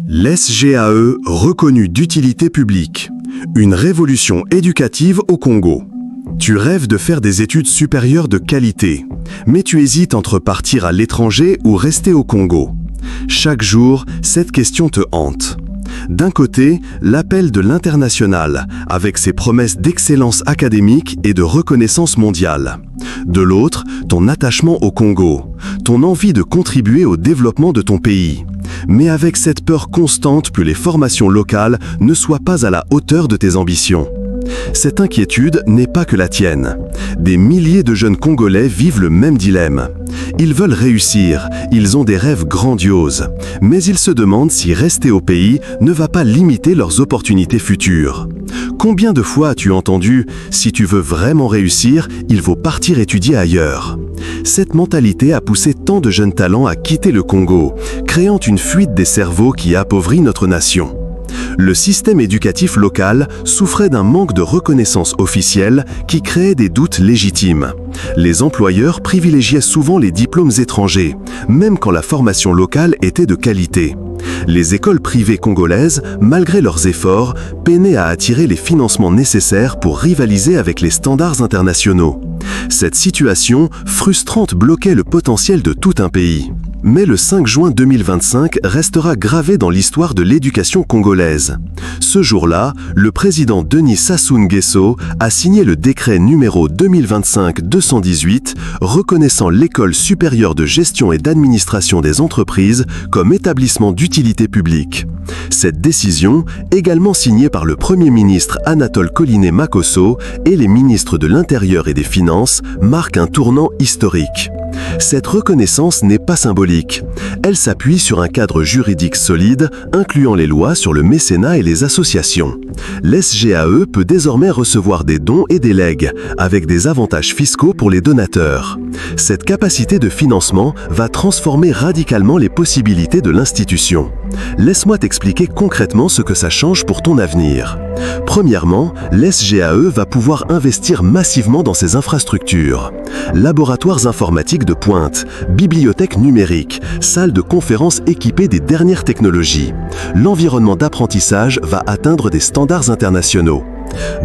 L'SGAE reconnue d'utilité publique. Une révolution éducative au Congo. Tu rêves de faire des études supérieures de qualité, mais tu hésites entre partir à l'étranger ou rester au Congo. Chaque jour, cette question te hante. D'un côté, l'appel de l'international, avec ses promesses d'excellence académique et de reconnaissance mondiale. De l'autre, ton attachement au Congo, ton envie de contribuer au développement de ton pays. Mais avec cette peur constante que les formations locales ne soient pas à la hauteur de tes ambitions. Cette inquiétude n'est pas que la tienne. Des milliers de jeunes Congolais vivent le même dilemme. Ils veulent réussir, ils ont des rêves grandioses, mais ils se demandent si rester au pays ne va pas limiter leurs opportunités futures. Combien de fois as-tu entendu « si tu veux vraiment réussir, il faut partir étudier ailleurs ». Cette mentalité a poussé tant de jeunes talents à quitter le Congo, créant une fuite des cerveaux qui appauvrit notre nation. Le système éducatif local souffrait d'un manque de reconnaissance officielle qui créait des doutes légitimes. Les employeurs privilégiaient souvent les diplômes étrangers, même quand la formation locale était de qualité. Les écoles privées congolaises, malgré leurs efforts, peinaient à attirer les financements nécessaires pour rivaliser avec les standards internationaux. Cette situation frustrante bloquait le potentiel de tout un pays. Mais le 5 juin 2025 restera gravé dans l'histoire de l'éducation congolaise. Ce jour-là, le président Denis Sassou Nguesso a signé le décret numéro 2025-218 reconnaissant l'École supérieure de gestion et d'administration des entreprises comme établissement d'utilité publique. Cette décision, également signée par le Premier ministre Anatole Collinet-Makosso et les ministres de l'Intérieur et des Finances, marque un tournant historique. Cette reconnaissance n'est pas symbolique. Elle s'appuie sur un cadre juridique solide, incluant les lois sur le mécénat et les associations. L'SGAE peut désormais recevoir des dons et des legs, avec des avantages fiscaux pour les donateurs. Cette capacité de financement va transformer radicalement les possibilités de l'institution. Laisse-moi t'expliquer concrètement ce que ça change pour ton avenir. Premièrement, l'SGAE va pouvoir investir massivement dans ses infrastructures. Laboratoires informatiques de pointe, bibliothèques numériques, salles de conférences équipées des dernières technologies. L'environnement d'apprentissage va atteindre des standards internationaux.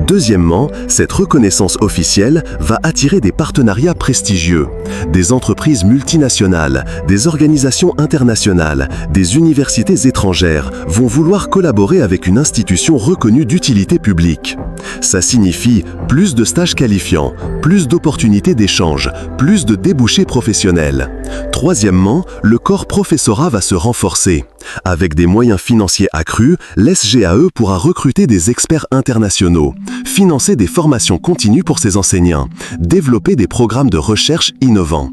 Deuxièmement, cette reconnaissance officielle va attirer des partenariats prestigieux. Des entreprises multinationales, des organisations internationales, des universités étrangères vont vouloir collaborer avec une institution reconnue d'utilité publique. Ça signifie plus de stages qualifiants, plus d'opportunités d'échange, plus de débouchés professionnels. Troisièmement, le corps professorat va se renforcer. Avec des moyens financiers accrus, l'SGAE pourra recruter des experts internationaux, financer des formations continues pour ses enseignants, développer des programmes de recherche innovants.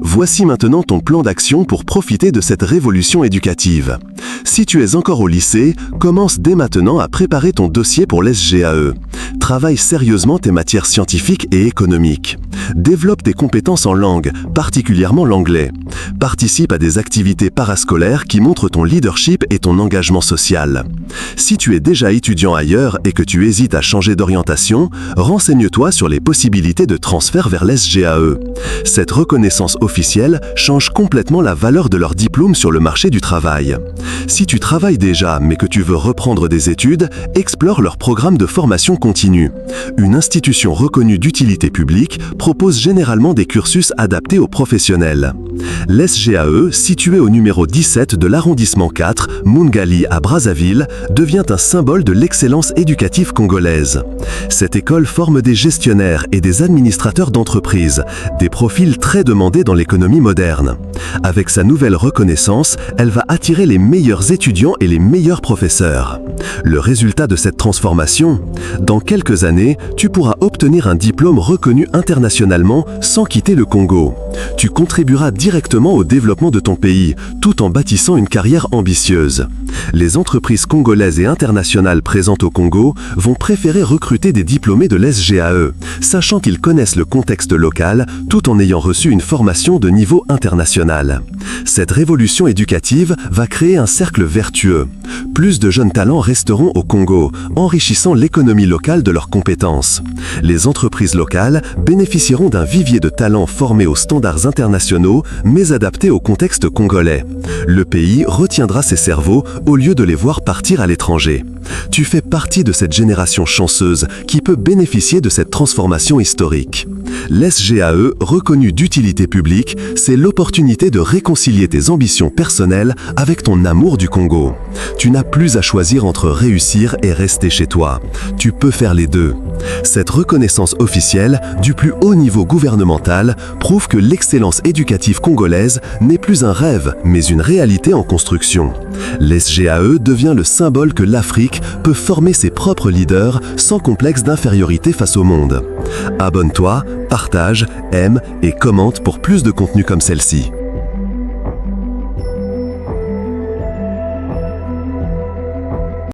Voici maintenant ton plan d'action pour profiter de cette révolution éducative. Si tu es encore au lycée, commence dès maintenant à préparer ton dossier pour l'SGAE. Travaille sérieusement tes matières scientifiques et économiques. Développe tes compétences en langue, particulièrement l'anglais. Participe à des activités parascolaires qui montrent ton leadership et ton engagement social. Si tu es déjà étudiant ailleurs et que tu hésites à changer d'orientation, renseigne-toi sur les possibilités de transfert vers l'SGAE. Cette reconnaissance officielle change complètement la valeur de leur diplôme sur le marché du travail. Si tu travailles déjà mais que tu veux reprendre des études, explore leur programme de formation continue. Une institution reconnue d'utilité publique propose généralement des cursus adaptés aux professionnels. L'SGAE, située au numéro 17 de l'arrondissement 4, Mungali à Brazzaville, devient un symbole de l'excellence éducative congolaise. Cette école forme des gestionnaires et des administrateurs d'entreprises, des profils très demandés dans l'économie moderne. Avec sa nouvelle reconnaissance, elle va attirer les meilleurs étudiants et les meilleurs professeurs. Le résultat de cette transformation, dans quelques années, tu pourras obtenir un diplôme reconnu internationalement sans quitter le Congo. Tu contribueras directement au développement de ton pays, tout en bâtissant une carrière ambitieuse. Les entreprises congolaises et internationales présentes au Congo vont préférer recruter des diplômés de l'SGAE, sachant qu'ils connaissent le contexte local tout en ayant reçu une formation de niveau international. Cette révolution éducative va créer un cercle vertueux. Plus de jeunes talents resteront au Congo, enrichissant l'économie locale de leurs compétences. Les entreprises locales bénéficieront d'un vivier de talents formés aux standards internationaux, mais adaptés au contexte congolais. Le pays retiendra ses cerveaux au lieu de les voir partir à l'étranger. Tu fais partie de cette génération chanceuse qui peut bénéficier de cette transformation historique. L'SGAE, reconnu d'utilité publique, c'est l'opportunité de réconcilier tes ambitions personnelles avec ton amour du Congo. Tu n'as plus à choisir entre réussir et rester chez toi. Tu peux faire les deux. Cette reconnaissance officielle, du plus haut niveau gouvernemental, prouve que l'excellence éducative congolaise n'est plus un rêve, mais une réalité en construction. L'SGAE devient le symbole que l'Afrique peut former ses propres leaders sans complexe d'infériorité face au monde. Abonne-toi, partage, aime et commente pour plus de contenu comme celle-ci.